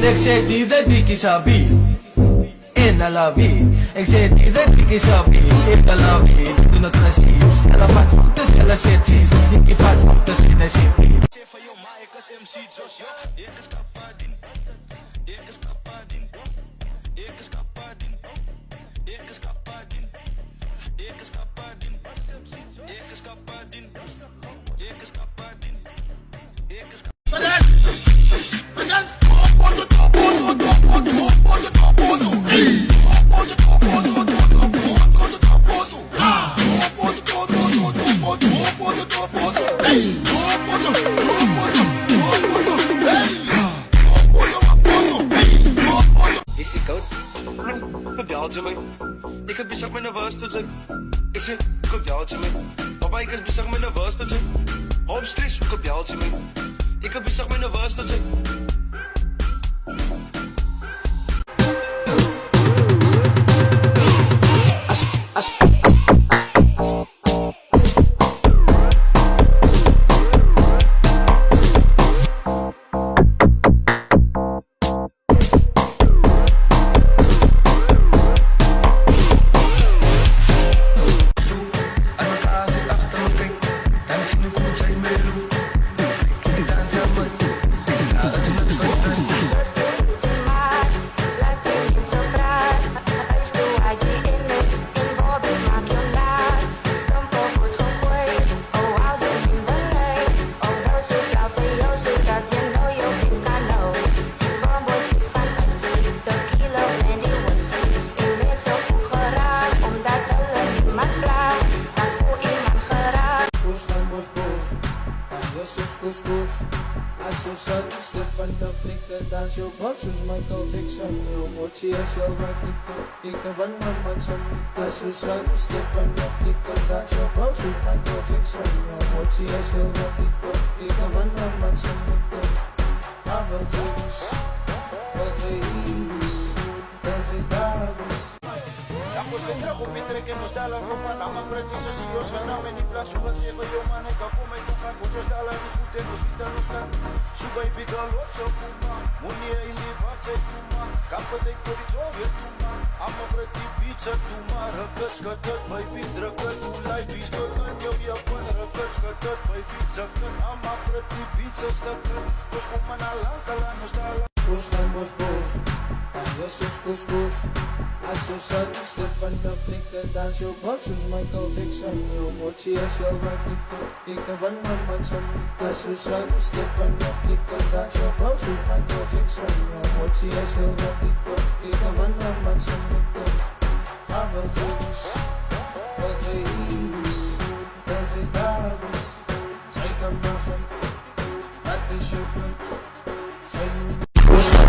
ik zeg DJ Dikkie Sabi in de lobby. Ik zeg DJ Dikkie Sabi in de lobby. Doe het precies. Ella vat van de stelle cities. Dikkie vat van de stelle cities. Van jou, maar ik als MC Josh, ja. Ik is kapadin. Ik is kapadin. Ik is kapadin. Ik is kapadin. Ik is kapadin. Ik is kapadin. Ik is kapadin. Ik is Is hij koud? Kom bjaaltje mij. Ik heb bezig met een worstenje. Ik zeg, kom bjaaltje mij. Papa, ik heb bezig met een worstenje. Op stress, kom bjaaltje mij. Ik heb bezig met een worstenje. Als je zat, stip aan de blikken, dans je boxers, Michael Jackson. Emotie als je wat ik doe, ik ben van een man zo niet. Als je zat, stip aan de blikken, dans je boxers, Michael Jackson. Emotie als je wat ik doe, ik ben van een man zo niet. Maar wel James, wel James, wel Davis. Estamos de trago, mi trek que nos da la rofa. La man precisa si os ganamos en el plan. Suga se fue yo, man, que come y nuja. Cosas da la ni fute, nos vita, nos can. Suga y pica, what's up, kuma. Munie y livat, se kuma. Kappa dik voor iets over, kuma. Amma pretty pizza, kuma. Rukkut, skutut, baby, drukkut. Full life, beast, tot lang, yo, japan. Rukkut, skutut, baby, drukkut. Amma pretty pizza, stukkut. Pues kom maar naar lang, kala, nos da la. Bos gaan bos bos, Jesus bos bos. Als je zat, stip aan de blikken, dans je boxers, Michael Jackson. Emotie als je wat ik doe, ik ben van een man zo niet. Als je zat, stip aan de blikken, dans je boxers, Michael Jackson. Emotie als je wat ik doe, ik ben van een man zo niet. Maar wel James, wel James, wel Davis. Zij kan maken, het is je punt.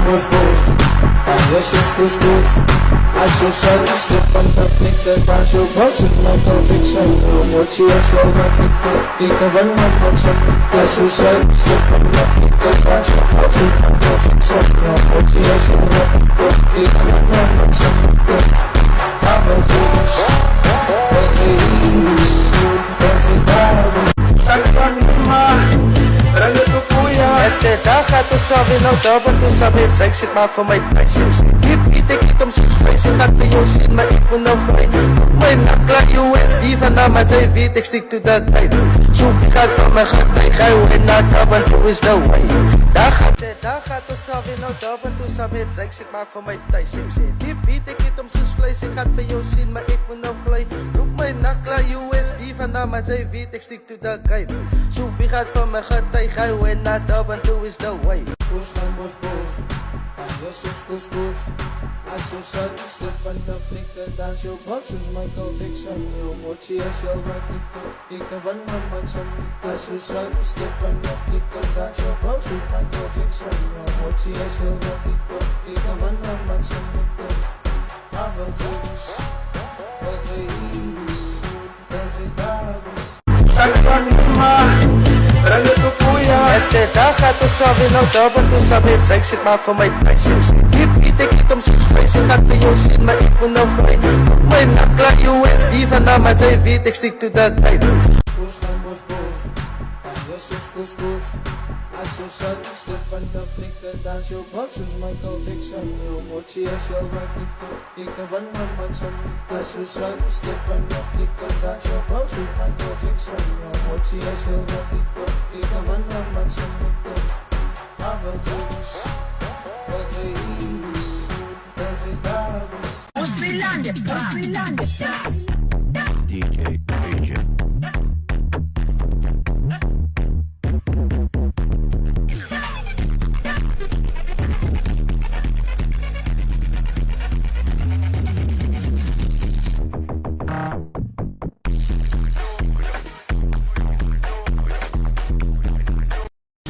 Bos bos, Jesus bos bos. Als je zat, stip aan de blikken, dans je boxers, Michael Jackson. Emotie als je wat ik doe, ik ben van een man zo niet. Als je zat, stip aan de blikken, dans je boxers, Michael Jackson. Emotie als je wat ik doe, ik ben van een man zo niet. Maar wel James, wel James, wel Davis. Saklan lima, rangat ko kuya. Het zit daar gaat de sabi, nou daar ben toen sabi. Het zeg zit maar voor mij thuis. Ik eet om zo'n vlees. Ik ga voor jou zien, maar ik moet nou gelijk. Mijn nakla USB vandaan, maar zij weet ik stick to that pipe. Zoveel gaat van mijn gat, ik ga je in naar daar ben toe is the way. Daar gaat de sabi, nou daar ben toen sabi. Het zeg zit maar voor mij thuis. Ik eet om zo'n vlees. Ik ga voor jou zien, maar ik moet nou gelijk. Roep mijn nakla USB vandaan, maar zij weet ik stick to that pipe. Zoveel gaat van mijn gat, ik ga je in naar daar ben toe is the way. Bos gaan bos bos, Jesus bos bos. Als je zat, stip aan de blikken, dans je boxers, Michael Jackson. Emotie als je wat ik doe, ik ben van een man zo niet. Als je zat, stip aan de blikken, dans je boxers, Michael Jackson. Emotie als je wat ik doe, ik ben van een man zo niet. Maar wel James, wel James, wel Davis. Saklan lima, rangat ko kuya. Het zit daar gaat de sabi, nou daar ben toen sabi. Het zeg zit maar voor mij thuis. Ik eet om zo'n vlees. Ik ga voor jou zien, maar ik moet nou gelijk. Mijn nakla USB vandaan, maar zij weet ik stick to that pipe. Bos gaan bos bos, zus couscous. Als zo zat, stip aan de flikker, dans je bak zoals Michael Jackson. Je emotie is heel wat ik doe, ik ben van de man zo niet. Als zo zat, stip aan de flikker, dans je bak zoals Michael Jackson. Je emotie is heel wat ik doe, ik ben van de man zo niet. Maar wel James, wel James, wel James. Australië, DJ Agent.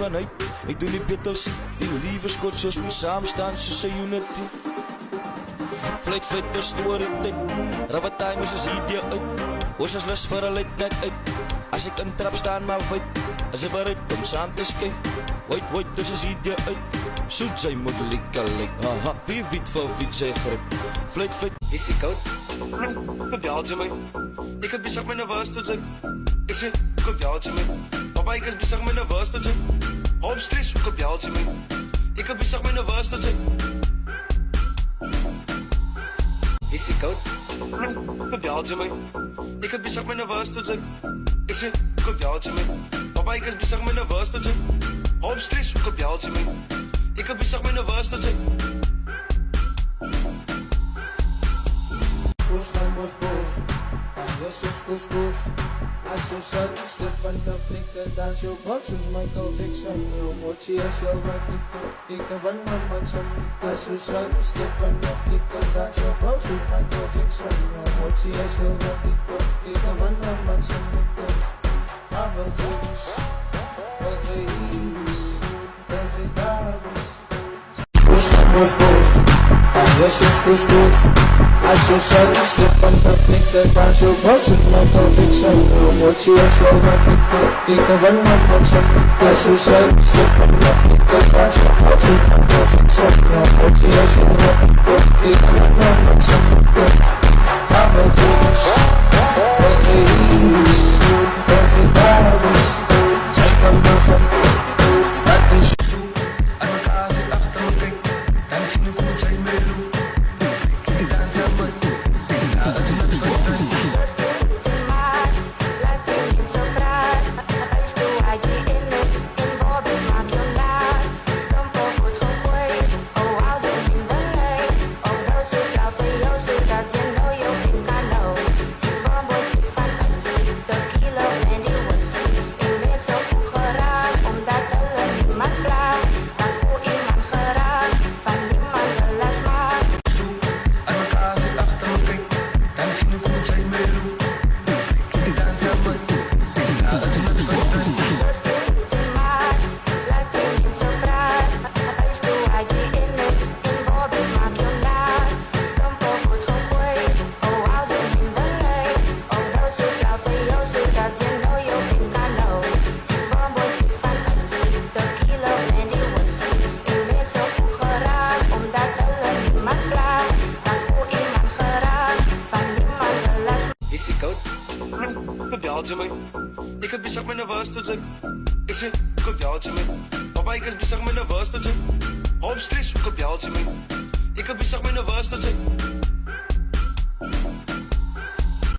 Vanuit, ik doe niet pittos, die lieve scotch zoals we samen staan, ze zijn unity. Vlijt de story tijd, rabatime is een idee uit. Oors is lust voor een late night uit. Als ik een trap staan maar feit, als ik bereid om samen te spelen. Wait, dus is idee uit. Zoet zijn moeilijk alleen, haha, wie weet voor wie zij grip. Vlijt, is ik koud? Kom je mij? Ik heb bezig met een was tot zijn. Ik zeg, kom je mij? Papa, ik heb bezig met een was tot zijn. Op stress, kom je mij? Ik heb bezig met een was tot zijn. Is ik koud? Kom je mij? Ik heb bezig met een was tot zijn. Ik zeg, kom je mij? Papa, ik heb bezig met een was tot zijn. Op stress, kom je mij? Ik heb bezig met een was tot zijn. Bos gaan bos. Je zus couscous. Als zo zat, stip aan de flikker, dans je bak zoals Michael Jackson. Je emotie is heel wat ik doe, ik ben van de man zo niet. Als zo zat, stip aan de flikker, dans je bak zoals Michael Jackson. Je emotie is heel wat ik doe, ik ben van de man zo niet. Maar wel James, wel James, wel James. Bos gaan bos. Je zus couscous. Als zo zat, stip aan de flikker, dans je bak zoals Michael Jackson. Je emotie is heel wat ik doe, ik ben van de man zo niet. Als zo zat, stip aan de flikker, dans je bak zoals Michael Jackson. Je emotie is heel wat ik doe, ik ben van de man zo niet. Maar wel James, wel James, wel James. Zij kan lachen, dat is Aan elkaar zit achter me kijk, dan zien we goed zijn mee doen. Ik dans aan me, ja het moet verstaan. Ik heb bezig met een was tot zijn. Ik zeg, kom je mij? Papa, ik heb bezig met een was tot zijn. Op stress, kom je mij? Ik heb bezig met een was tot zijn.